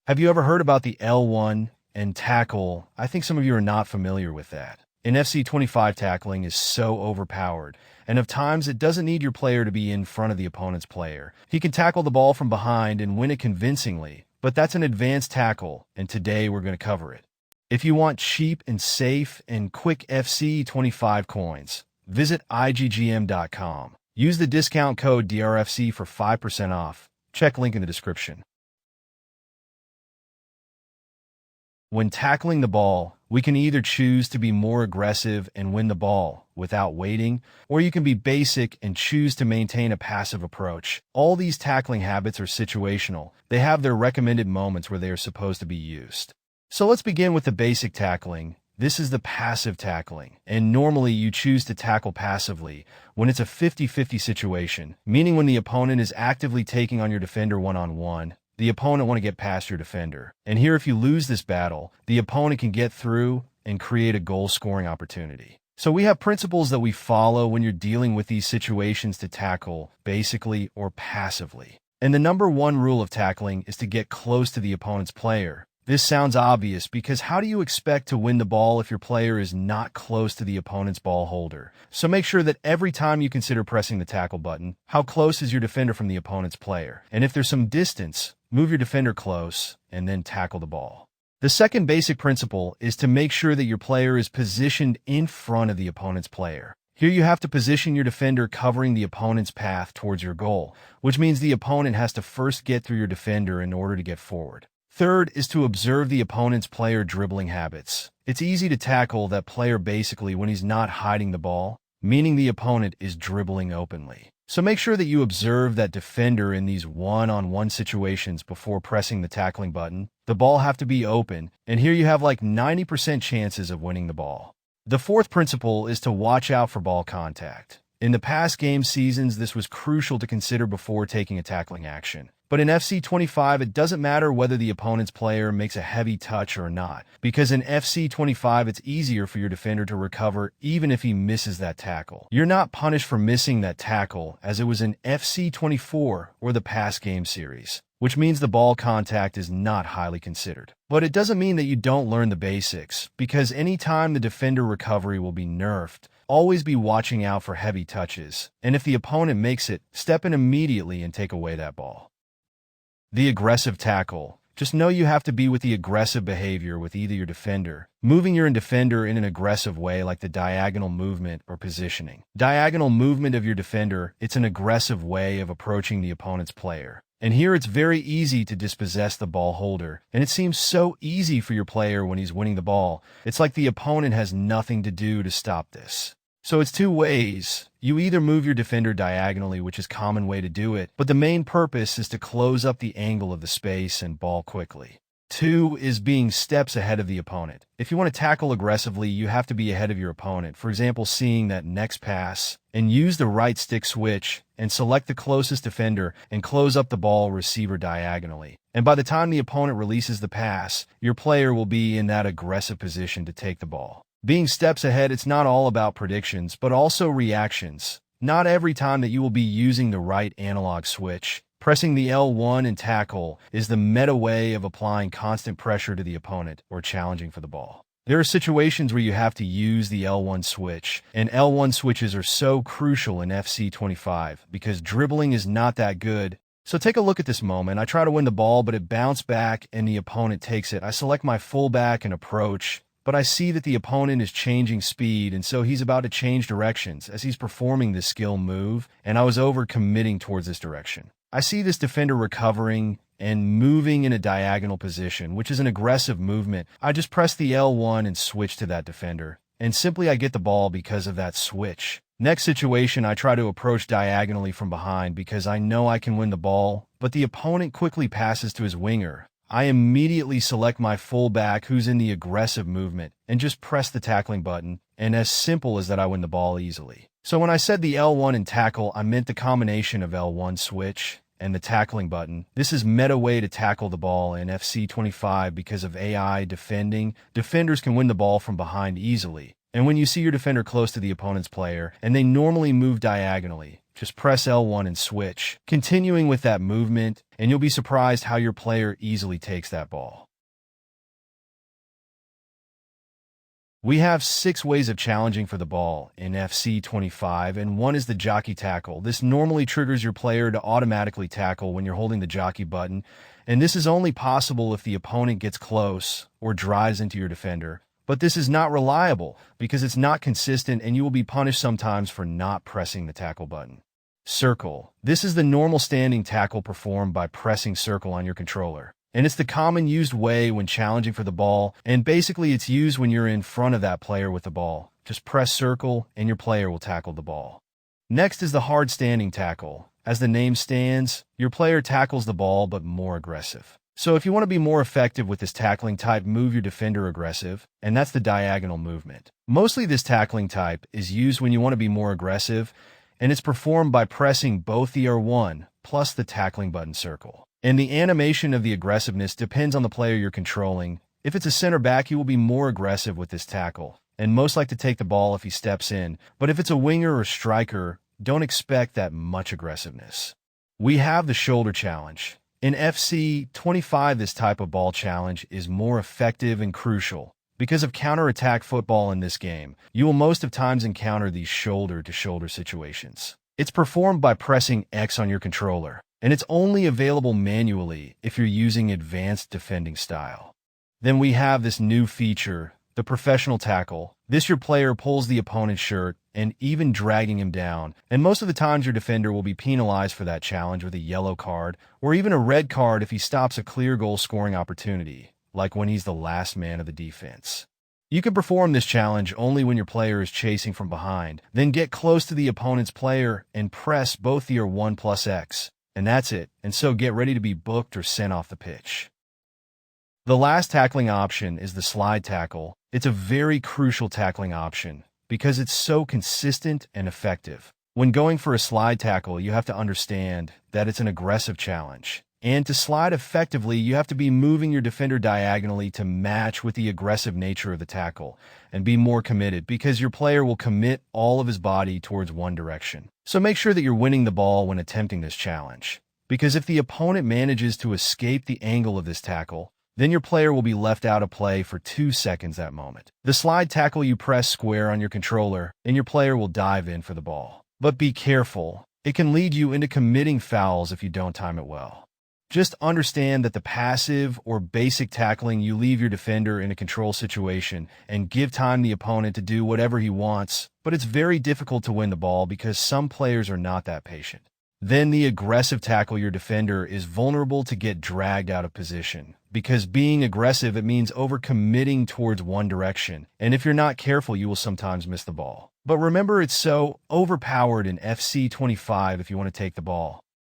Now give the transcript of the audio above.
Have you ever heard about the L1 and tackle? I think some of you are not familiar with that. In FC25, tackling is so overpowered, and of times it doesn't need your player to be in front of the opponent's player. He can tackle the ball from behind and win it convincingly, but that's an advanced tackle, and today we're going to cover it. If you want cheap and safe and quick FC25 coins, visit IGGM.com. Use the discount code DRFC for 5% off. Check link in the description. When tackling the ball, we can either choose to be more aggressive and win the ball without waiting, or you can be basic and choose to maintain a passive approach. All these tackling habits are situational. They have their recommended moments where they are supposed to be used. So let's begin with the basic tackling. This is the passive tackling, and normally you choose to tackle passively when it's a 50-50 situation, meaning when the opponent is actively taking on your defender one-on-one, the opponent want to get past your defender. And here, if you lose this battle, the opponent can get through and create a goal-scoring opportunity. So we have principles that we follow when you're dealing with these situations to tackle, basically or passively. And the number one rule of tackling is to get close to the opponent's player. This sounds obvious because how do you expect to win the ball if your player is not close to the opponent's ball holder? So make sure that every time you consider pressing the tackle button, how close is your defender from the opponent's player? And if there's some distance, move your defender close and then tackle the ball. The second basic principle is to make sure that your player is positioned in front of the opponent's player. Here you have to position your defender covering the opponent's path towards your goal, which means the opponent has to first get through your defender in order to get forward. Third is to observe the opponent's player dribbling habits. It's easy to tackle that player basically when he's not hiding the ball, meaning the opponent is dribbling openly. So make sure that you observe that defender in these one-on-one situations before pressing the tackling button. The ball have to be open, and here you have like 90% chances of winning the ball. The fourth principle is to watch out for ball contact. In the past game seasons, this was crucial to consider before taking a tackling action. But in FC25, it doesn't matter whether the opponent's player makes a heavy touch or not, because in FC25, it's easier for your defender to recover even if he misses that tackle. You're not punished for missing that tackle as it was in FC24 or the past game series, which means the ball contact is not highly considered. But it doesn't mean that you don't learn the basics, because anytime the defender recovery will be nerfed, always be watching out for heavy touches, and if the opponent makes it, step in immediately and take away that ball. The aggressive tackle. Just know you have to be with the aggressive behavior with either your defender, moving your defender in an aggressive way like the diagonal movement or positioning. Diagonal movement of your defender, it's an aggressive way of approaching the opponent's player. And here it's very easy to dispossess the ball holder, and it seems so easy for your player when he's winning the ball. It's like the opponent has nothing to do to stop this. So it's two ways. You either move your defender diagonally, which is a common way to do it, but the main purpose is to close up the angle of the space and ball quickly. Two is being steps ahead of the opponent. If you want to tackle aggressively, you have to be ahead of your opponent. For example, seeing that next pass, and use the right stick switch, and select the closest defender and close up the ball receiver diagonally. And by the time the opponent releases the pass, your player will be in that aggressive position to take the ball. Being steps ahead, it's not all about predictions, but also reactions. Not every time that you will be using the right analog switch. Pressing the L1 and tackle is the meta way of applying constant pressure to the opponent or challenging for the ball. There are situations where you have to use the L1 switch, and L1 switches are so crucial in FC25 because dribbling is not that good. So take a look at this moment. I try to win the ball, but it bounced back and the opponent takes it. I select my fullback and approach, but I see that the opponent is changing speed, and so he's about to change directions as he's performing this skill move, and I was over-committing towards this direction. I see this defender recovering and moving in a diagonal position, which is an aggressive movement. I just press the L1 and switch to that defender, and simply I get the ball because of that switch. Next situation, I try to approach diagonally from behind because I know I can win the ball, but the opponent quickly passes to his winger. I immediately select my fullback who's in the aggressive movement and just press the tackling button, and as simple as that I win the ball easily. So when I said the L1 and tackle, I meant the combination of L1 switch and the tackling button. This is meta way to tackle the ball in FC25 because of AI defending. Defenders can win the ball from behind easily. And when you see your defender close to the opponent's player, and they normally move diagonally, just press L1 and switch, continuing with that movement, and you'll be surprised how your player easily takes that ball. We have 6 ways of challenging for the ball in FC25, and one is the jockey tackle. This normally triggers your player to automatically tackle when you're holding the jockey button, and this is only possible if the opponent gets close or drives into your defender. But this is not reliable because it's not consistent, and you will be punished sometimes for not pressing the tackle button. Circle. This is the normal standing tackle performed by pressing circle on your controller. And it's the common used way when challenging for the ball, and basically it's used when you're in front of that player with the ball. Just press circle and your player will tackle the ball. Next is the hard standing tackle. As the name stands, your player tackles the ball but more aggressive. So if you want to be more effective with this tackling type, move your defender aggressive, and that's the diagonal movement. Mostly this tackling type is used when you want to be more aggressive, and it's performed by pressing both the R1 plus the tackling button circle. And the animation of the aggressiveness depends on the player you're controlling. If it's a center back, he will be more aggressive with this tackle, and most like to take the ball if he steps in. But if it's a winger or striker, don't expect that much aggressiveness. We have the shoulder challenge. In FC25, this type of ball challenge is more effective and crucial. Because of counter-attack football in this game, you will most of times encounter these shoulder-to-shoulder situations. It's performed by pressing X on your controller, and it's only available manually if you're using advanced defending style. Then we have this new feature, the professional tackle. This your player pulls the opponent's shirt and even dragging him down, and most of the times your defender will be penalized for that challenge with a yellow card or even a red card if he stops a clear goal scoring opportunity, like when he's the last man of the defense. You can perform this challenge only when your player is chasing from behind, then get close to the opponent's player and press both your 1 plus X. And that's it, and so get ready to be booked or sent off the pitch. The last tackling option is the slide tackle. It's a very crucial tackling option because it's so consistent and effective. When going for a slide tackle, you have to understand that it's an aggressive challenge. And to slide effectively, you have to be moving your defender diagonally to match with the aggressive nature of the tackle and be more committed because your player will commit all of his body towards one direction. So make sure that you're winning the ball when attempting this challenge, because if the opponent manages to escape the angle of this tackle, then your player will be left out of play for 2 seconds that moment. The slide tackle, you press square on your controller and your player will dive in for the ball. But be careful. It can lead you into committing fouls if you don't time it well. Just understand that the passive or basic tackling, you leave your defender in a control situation and give time the opponent to do whatever he wants, but it's very difficult to win the ball because some players are not that patient. Then the aggressive tackle, your defender is vulnerable to get dragged out of position because being aggressive, it means overcommitting towards one direction, and if you're not careful, you will sometimes miss the ball. But remember, it's so overpowered in FC25 if you want to take the ball.